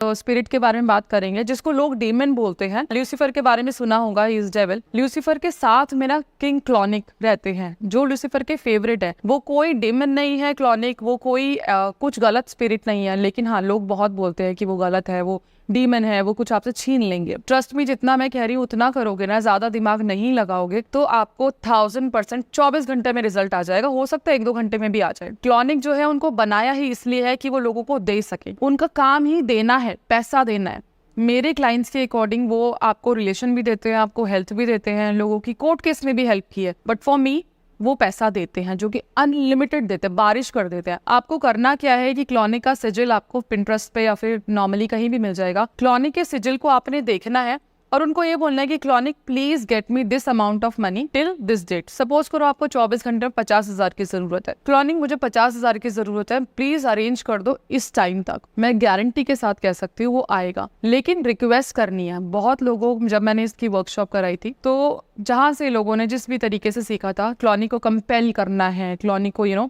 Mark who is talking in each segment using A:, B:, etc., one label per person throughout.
A: तो स्पिरिट के बारे में बात करेंगे, जिसको लोग डीमन बोलते हैं। ल्यूसीफर के बारे में सुना होगा, ही इज डेविल। ल्यूसीफर के साथ में ना किंग क्लॉनिक रहते हैं, जो ल्यूसीफर के फेवरेट है। वो कोई डीमन नहीं है क्लॉनिक, वो कोई कुछ गलत स्पिरिट नहीं है, लेकिन हाँ लोग बहुत बोलते हैं कि वो गलत है, वो डीमन है, वो कुछ आपसे छीन लेंगे। ट्रस्ट मी, जितना मैं कह रही हूँ उतना करोगे ना, ज्यादा दिमाग नहीं लगाओगे तो आपको 1000% 24 घंटे में रिजल्ट आ जाएगा। हो सकता है 1-2 घंटे में भी आ जाए। क्लॉनिक जो है उनको बनाया ही इसलिए है कि वो लोगों को दे सके, उनका काम ही देना है, पैसा देना है। मेरे क्लाइंट्स के अकॉर्डिंग वो आपको रिलेशन भी देते हैं, आपको हेल्थ भी देते हैं, लोगों की कोर्ट केस में भी हेल्प की है, बट फॉर मी वो पैसा देते हैं, जो कि अनलिमिटेड देते हैं, बारिश कर देते हैं। आपको करना क्या है कि क्लॉनिक का सिजिल आपको पिंटरेस्ट पे या फिर नॉर्मली कहीं भी मिल जाएगा। क्लॉनिक के सिजिल को आपने देखना है और उनको ये बोलना है कि क्लॉनिक please get me this amount of money till this date. Suppose करो आपको 24 घंटे में 50,000 की जरूरत है। क्लॉनिक मुझे 50,000 की जरूरत है, प्लीज अरेंज कर दो इस टाइम तक। मैं गारंटी के साथ कह सकती हूँ वो आएगा, लेकिन रिक्वेस्ट करनी है। बहुत लोगों, जब मैंने इसकी वर्कशॉप कराई थी तो जहाँ से लोगों ने जिस भी तरीके से सीखा था, क्लॉनिक को कंपेल करना है, क्लॉनिक को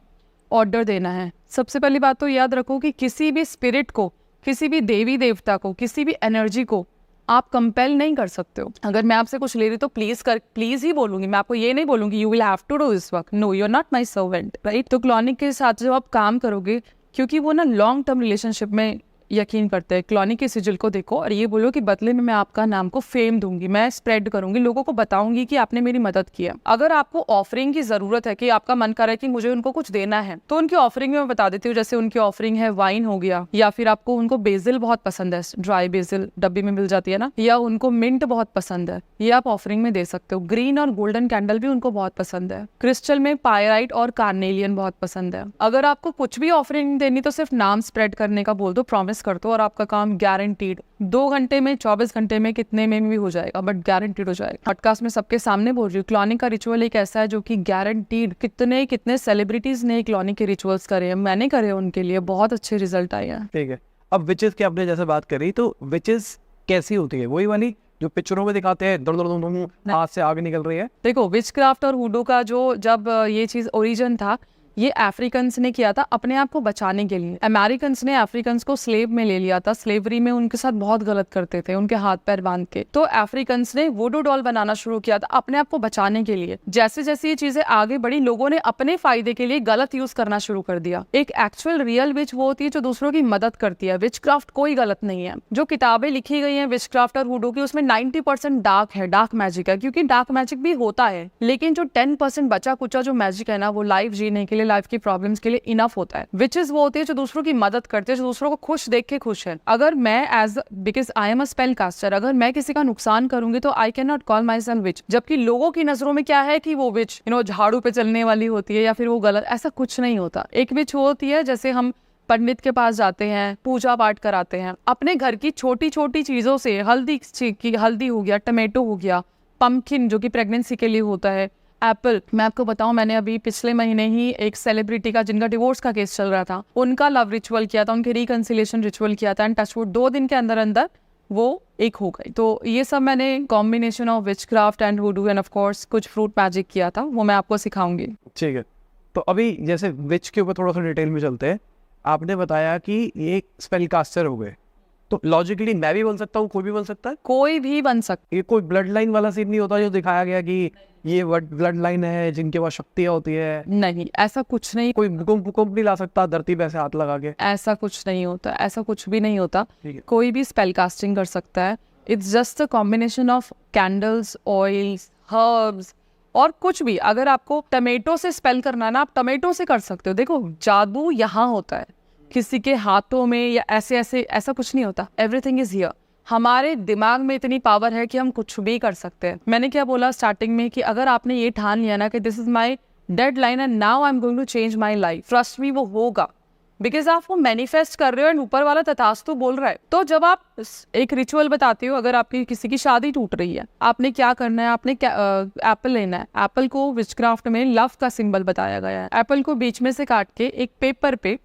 A: ऑर्डर देना है। सबसे पहली बात तो याद रखो कि किसी भी स्पिरिट को, किसी भी देवी देवता को, किसी भी एनर्जी को आप कंपेल नहीं कर सकते हो। अगर मैं आपसे कुछ ले रही तो प्लीज ही बोलूंगी, मैं आपको ये नहीं बोलूंगी you will have to do this work. No, you are not my servant, right. तो क्लॉनिक के साथ जब आप काम करोगे, क्योंकि वो ना लॉन्ग टर्म रिलेशनशिप में यकीन करते हैं। क्लॉनिक के सिजिल को देखो और ये बोलो कि बदले में मैं आपका नाम को फेम दूंगी, मैं स्प्रेड करूंगी, लोगों को बताऊंगी कि आपने मेरी मदद की है। अगर आपको ऑफरिंग की जरूरत है, कि आपका मन कर रहा है कि मुझे उनको कुछ देना है, तो उनकी ऑफरिंग में मैं बता देती हूँ। जैसे उनकी ऑफरिंग है वाइन हो गया, या फिर आपको उनको बेसिल बहुत पसंद है, ड्राई बेसिल डब्बी में मिल जाती है ना, या उनको मिंट बहुत पसंद है, ये आप ऑफरिंग में दे सकते हो। ग्रीन और गोल्डन कैंडल भी उनको बहुत पसंद है। क्रिस्टल में पायराइट और कार्नेलियन बहुत पसंद है। अगर आपको कुछ भी ऑफरिंग देनी तो सिर्फ नाम स्प्रेड करने का बोल दो, प्रॉमिस कर दो, और आपका काम गारंटीड 2 घंटे में, 24 घंटे में, कितने में भी हो जाएगा, बट गारंटीड हो जाएगा। पॉडकास्ट में सबके सामने बोल रही हूँ, क्लॉनिक का रिचुअल एक ऐसा है जो कि गारंटीड। कितने सेलिब्रिटीज ने क्लॉनिक के रिचुअल्स करे हैं, मैंने करे, उनके लिए बहुत अच्छे रिजल्ट आए हैं।
B: ठीक है। अब विचेस की आपने जैसे बात करी, तो विचेस कैसी होती है? वही वाली जो पिक्चरों में दिखाते हैं, दर हाथ से आग निकल रही है?
A: देखो, विचक्राफ्ट और वुडू का जब ये चीज ओरिजिन था, ये अफ्रीकन्स ने किया था अपने आप को बचाने के लिए। अमेरिकन्स ने अफ्रीकन्स को स्लेव में ले लिया था, स्लेवरी में उनके साथ बहुत गलत करते थे, उनके हाथ पैर बांध के। तो अफ्रीकन्स ने वुडू डॉल बनाना शुरू किया था अपने आप को बचाने के लिए। जैसे जैसे ये चीजें आगे बढ़ी, लोगों ने अपने फायदे के लिए गलत यूज करना शुरू कर दिया। एक एक्चुअल रियल विच वो होती है जो दूसरों की मदद करती है। विचक्राफ्ट कोई गलत नहीं है। जो किताबें लिखी गई है विचक्राफ्ट और वुडू की, उसमें 90% डार्क है, डार्क मैजिक है, क्योंकि डार्क मैजिक भी होता है, लेकिन जो 10% बचा कुचा जो मैजिक है ना, वो लाइफ जीने के लिए, लाइफ की प्रॉब्लम्स के लिए इनफ होता है। विचेस वो होती है जो दूसरों की मदद करते हैं, जो दूसरों को खुश देख के खुश है। अगर मैं because I am a spell caster, अगर मैं किसी का नुकसान करूंगी तो I can not call myself witch. जबकि लोगों की नजरों में क्या है कि वो विच झाड़ू पे चलने वाली होती है या फिर वो गलत, ऐसा कुछ नहीं होता। एक विच वो होती है जैसे हम पंडित के पास जाते हैं, पूजा पाठ कराते हैं, अपने घर की छोटी छोटी चीजों से, हल्दी हो गया, टमेटो हो गया, पम्पकिन जो कि प्रेगनेंसी के लिए होता है, एप्पल। मैं आपको बताऊं, मैंने अभी पिछले महीने ही एक सेलिब्रिटी का, जिनका डिवोर्स का केस चल रहा था, उनका लव रिचुअल किया था, उनके रिकंसिलिएशन रिचुअल किया था, एंड टचवुड 2 दिन के अंदर अंदर वो एक हो गई। तो ये सब मैंने combination of witchcraft and वुडू end of course कुछ फ्रूट मैजिक किया था, वो मैं आपको सिखाऊंगी।
B: ठीक है। तो अभी जैसे विच के ऊपर थोड़ा सा डिटेल में चलते हैं। आपने बताया कि ये स्पेल कास्टर हो गए, तो लॉजिकली मैं भी बन सकता हूँ, कोई भी बन सकता है?
A: कोई भी बन सकता है।
B: ये कोई ब्लड लाइन वाला सीन नहीं होता जो दिखाया गया कि ये ब्लड लाइन है जिनके पास शक्तियाँ होती है?
A: नहीं, ऐसा कुछ नहीं।
B: कोई भूकंप नहीं ला सकता धरती पे ऐसे हाथ लगा के?
A: ऐसा कुछ नहीं होता, ऐसा कुछ भी नहीं होता।
B: ठीक है।
A: कोई भी स्पेल कास्टिंग कर सकता है। It's just a combination of candles, oils, herbs और कुछ भी। अगर आपको टमेटो से स्पेल करना है ना, आप टमेटो से कर सकते हो। देखो, जादू यहाँ होता है, किसी के हाथों में या ऐसा कुछ नहीं होता। Everything is here. हमारे दिमाग में इतनी पावर है कि हम कुछ भी कर सकते हैं। मैंने क्या बोला स्टार्टिंग में कि अगर आपने ये ठान लिया ना कि this is my deadline and now I am going to change my life, trust me वो होगा, बिकॉज आप वो मैनिफेस्ट कर रहे हो एंड ऊपर वाला तथास्तु बोल रहा है। तो जब आप एक रिचुअल बताते हो, अगर आपकी किसी की शादी टूट रही है, आपने क्या करना है, आपने एप्पल लेना है। एप्पल को विचक्राफ्ट में लव का सिंबल बताया गया है। एप्पल को बीच में से काट के एक पेपर पे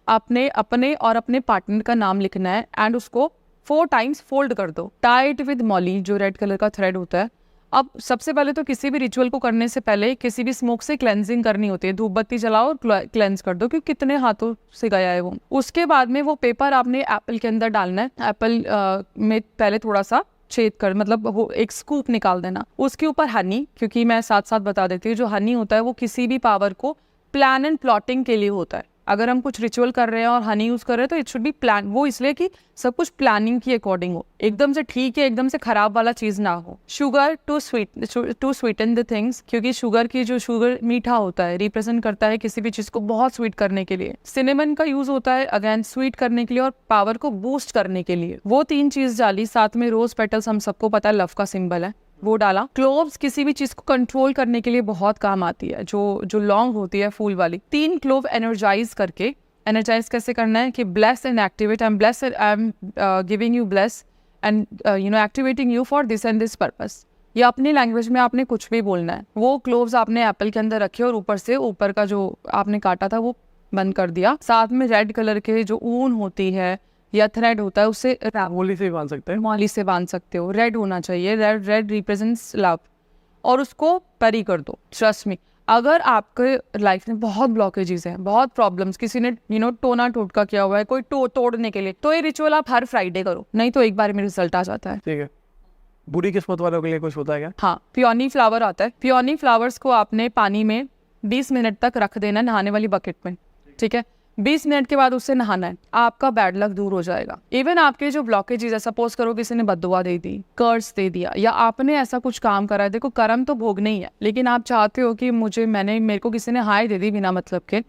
A: आपने अपने और अपने पार्टनर का नाम लिखना है एंड उसको 4 टाइम्स फोल्ड कर दो। टाइट विद मॉली, जो रेड कलर का थ्रेड होता है, अब सबसे पहले तो किसी भी रिचुअल को करने से पहले किसी भी स्मोक से क्लेंजिंग करनी होती है, धूप बत्ती जलाओ और क्लेंज कर दो, क्योंकि कितने हाथों से गया है वो। उसके बाद में वो पेपर आपने एप्पल के अंदर डालना है। एप्पल में पहले थोड़ा सा छेद कर, मतलब वो एक स्कूप निकाल देना। उसके ऊपर हनी, क्योंकि मैं साथ साथ बता देती हूँ, जो हनी होता है वो किसी भी पावर को प्लान एंड प्लॉटिंग के लिए होता है। अगर हम कुछ रिचुअल कर रहे हैं और हनी यूज कर रहे हैं तो इट शुड बी प्लान, वो इसलिए कि सब कुछ प्लानिंग के अकॉर्डिंग हो, एकदम से ठीक है, एकदम से खराब वाला चीज ना हो। Sugar to sweeten the things, क्योंकि शुगर शुगर मीठा होता है, रिप्रेजेंट करता है किसी भी चीज को बहुत स्वीट करने के लिए। सिनेमन का यूज होता है अगेन स्वीट करने के लिए और पावर को बूस्ट करने के लिए। वो 3 चीज डाली, साथ में रोज पेटल्स, हम सबको पता है लव का सिंबल है, वो डाला। क्लोव्स किसी भी चीज को कंट्रोल करने के लिए बहुत काम आती है, जो लॉन्ग होती है फूल वाली। 3 क्लोव एनर्जाइज करके, एनर्जाइज कैसे करना है कि bless and activate, I am giving you bless and activating you for this and this purpose. या अपनी लैंग्वेज में आपने कुछ भी बोलना है। वो क्लोव्स आपने एप्पल के अंदर रखे और ऊपर का जो आपने काटा था वो बंद कर दिया। साथ में रेड कलर के जो ऊन होती है या थ्रेड होता है, उससे
B: मोली से बांध सकते हैं,
A: मोली से बांध सकते हो। रेड होना चाहिए, रेड रिप्रेजेंट्स लव, और उसको परी कर दो। ट्रस्ट मी, अगर आपके लाइफ में बहुत ब्लॉकेजेस हैं, बहुत प्रॉब्लम्स, किसी ने टोना टोटका किया हुआ है कोई तोड़ने के लिए, तो ये रिचुअल आप हर फ्राइडे करो, नहीं तो एक बार में रिजल्ट आ जाता है।
B: ठीक है। बुरी किस्मत वालों के लिए कुछ होता है क्या?
A: हाँ, पियोनी फ्लावर आता है। पियोनी फ्लावर्स को आपने पानी में 20 मिनट तक रख देना, नहाने वाली बकेट में, ठीक है। 20 मिनट के बाद उससे नहाना है, आपका बैड लक दूर हो जाएगा। इवन आपके जो ब्लॉकेजेस है, सपोज करो किसी ने बद्दुआ दे दी, कर्ज दे दिया, या आपने ऐसा कुछ काम करा है, देखो कर्म तो भोगना ही है, लेकिन आप चाहते हो कि मेरे को किसी ने हाय दे दी बिना मतलब के,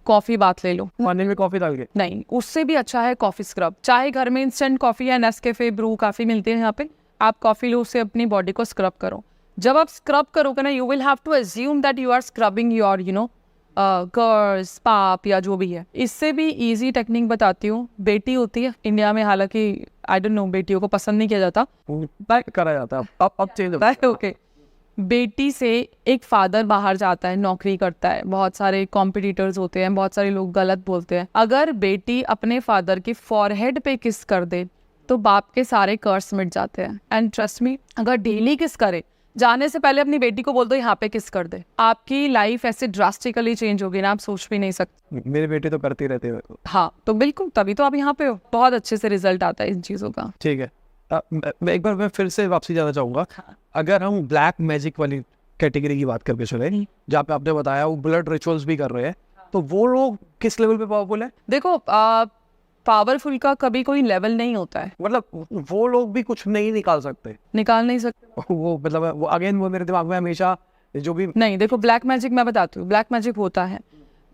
A: कॉफी बात ले लो,
B: पानी में कॉफी डाल के।
A: नहीं, उससे भी अच्छा है कॉफी स्क्रब। चाहे घर में इंस्टेंट कॉफी या नेस्कैफे ब्रू काफी मिलते हैं यहाँ पे, आप कॉफी लो, उससे अपनी बॉडी को स्क्रब करो। जब आप स्क्रब करोगे ना, you will have to assume that you are scrubbing your curse, पाप या जो भी है। इससे भी इजी टेक्निक बताती हूँ। बेटी होती है इंडिया में, हालांकि आई डोंट नो, बेटियों को पसंद नहीं किया जाता,
B: करा जाता है, अब चेंज होता है।
A: ओके, बेटी से एक फादर बाहर जाता है, नौकरी करता है, बहुत सारे कॉम्पिटिटर्स होते हैं, बहुत सारे लोग गलत बोलते हैं। अगर बेटी अपने फादर की फॉरहेड पे किस कर दे तो बाप के सारे कर्स मिट जाते हैं। एंड ट्रस्ट मी, अगर डेली किस करे, जाने से पहले अपनी बेटी को बोल दो यहाँ पे किस कर दे, आपकी लाइफ ऐसे ड्रास्टिकली चेंज होगी ना, आप सोच भी नहीं सकते।
B: मेरे बेटे तो करते रहते हैं।
A: हाँ, तो बिल्कुल, तभी तो आप यहाँ पे हो। बहुत अच्छे से रिजल्ट आता है इन चीजों का।
B: ठीक है। मैं फिर से वापसी जाना चाहूंगा। अगर हम ब्लैक मैजिक वाली कैटेगरी की बात करके चले, जहाँ पे आपने बताया वो ब्लड रिचुअल्स भी कर रहे हैं, तो वो लोग किस लेवल पे पावरफुल है?
A: देखो, पावरफुल का कभी कोई लेवल नहीं होता है,
B: मतलब वो लोग भी कुछ नहीं निकाल सकते,
A: निकाल नहीं सकते।
B: वो मतलब वो अगेन वो मेरे दिमाग में हमेशा जो भी
A: नहीं, देखो ब्लैक मैजिक मैं बताती हूँ, ब्लैक मैजिक होता है।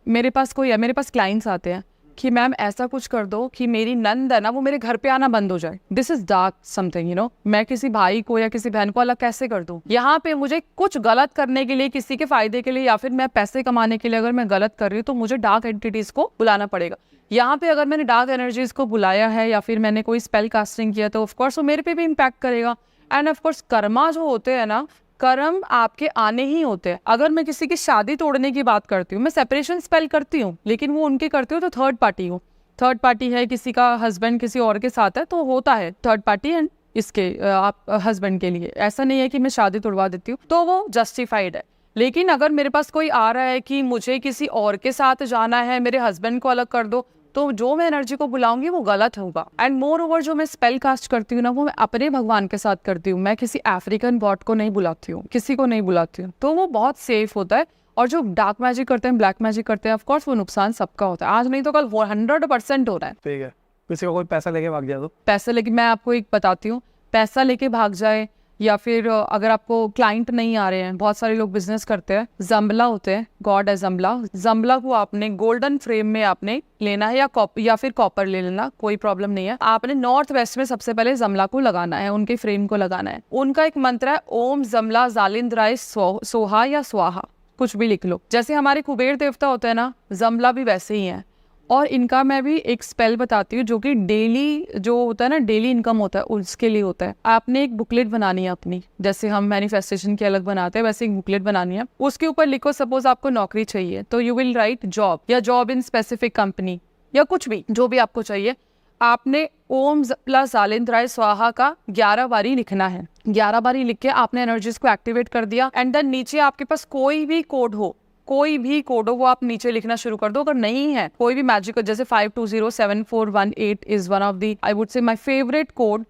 A: मेरे पास क्लाइंट्स आते हैं कि मैम ऐसा कुछ कर दो कि मेरी नंद है ना, वो मेरे घर पे आना बंद हो जाए। दिस इज डार्क समथिंग, मैं किसी भाई को या किसी बहन को अलग कैसे कर दूं? यहाँ पे मुझे कुछ गलत करने के लिए, किसी के फायदे के लिए, या फिर मैं पैसे कमाने के लिए अगर मैं गलत कर रही हूँ, तो मुझे डार्क एंटिटीज को बुलाना पड़ेगा। यहाँ पे अगर मैंने डार्क एनर्जीज को बुलाया है या फिर मैंने कोई स्पेल कास्टिंग किया, तो ऑफकोर्स वो मेरे पे भी इम्पैक्ट करेगा। एंड ऑफकोर्स कर्मा जो होते हैं ना, कर्म आपके आने ही होते हैं। अगर मैं किसी की शादी तोड़ने की बात करती हूँ, मैं सेपरेशन स्पेल करती हूँ, लेकिन वो उनके करती हूँ तो थर्ड पार्टी हो, थर्ड पार्टी है, किसी का हस्बैंड किसी और के साथ है, तो होता है थर्ड पार्टी एंड इसके आप हस्बैंड के लिए। ऐसा नहीं है कि मैं शादी तोड़वा देती हूँ, तो वो जस्टिफाइड है। लेकिन अगर मेरे पास कोई आ रहा है कि मुझे किसी और के साथ जाना है, मेरे हस्बैंड को अलग कर दो, तो जो मैं एनर्जी को बुलाऊंगी वो गलत होगा। एंड मोर ओवर जो मैं स्पेल कास्ट करती हूँ ना, वो मैं अपने भगवान के साथ करती हूँ। मैं किसी अफ्रीकन गॉड को नहीं बुलाती हूँ, किसी को नहीं बुलाती हूँ, तो वो बहुत सेफ होता है। और जो डार्क मैजिक करते हैं, ब्लैक मैजिक करते हैं, ऑफ कोर्स वो नुकसान सबका होता है, आज नहीं तो कल 100% हो रहा है।
B: ठीक है। किसी को कोई पैसा लेके भाग जाए तो?
A: पैसा लेके, मैं आपको एक बताती हूँ, पैसा लेके भाग जाए या फिर अगर आपको क्लाइंट नहीं आ रहे हैं, बहुत सारे लोग बिजनेस करते हैं, जम्बला होते हैं, गॉड है जम्बला। जम्बला को आपने गोल्डन फ्रेम में आपने लेना है या फिर कॉपर ले लेना, कोई प्रॉब्लम नहीं है। आपने नॉर्थ वेस्ट में सबसे पहले जमला को लगाना है, उनके फ्रेम को लगाना है। उनका एक मंत्र है, ओम जमला जालिंद्राय सोहा या स्वाहा, कुछ भी लिख लो। जैसे हमारे कुबेर देवता होते हैं ना, जमला भी वैसे ही है। और इनका मैं भी एक स्पेल बताती हूँ, जो कि डेली जो होता है ना, डेली इनकम होता है, उसके लिए होता है। आपने एक बुकलेट बनानी है अपनी, जैसे हम मैनिफेस्टेशन की अलग बनाते हैं, वैसे एक बुकलेट बनानी है। उसके ऊपर लिखो, सपोज आपको नौकरी चाहिए, तो यू विल राइट जॉब या जॉब इन स्पेसिफिक कंपनी या कुछ भी, जो भी आपको चाहिए। आपने ओम प्लस जालिंद्राय स्वाहा का 11 बारी लिखना है। 11 बारी लिख के आपने एनर्जीज को एक्टिवेट कर दिया एंड देन नीचे आपके पास कोई भी कोड हो वो आप नीचे लिखना शुरू कर दो। अगर नहीं है कोई भी मैजिक, जैसे 520741 is one of the I would say my favourite code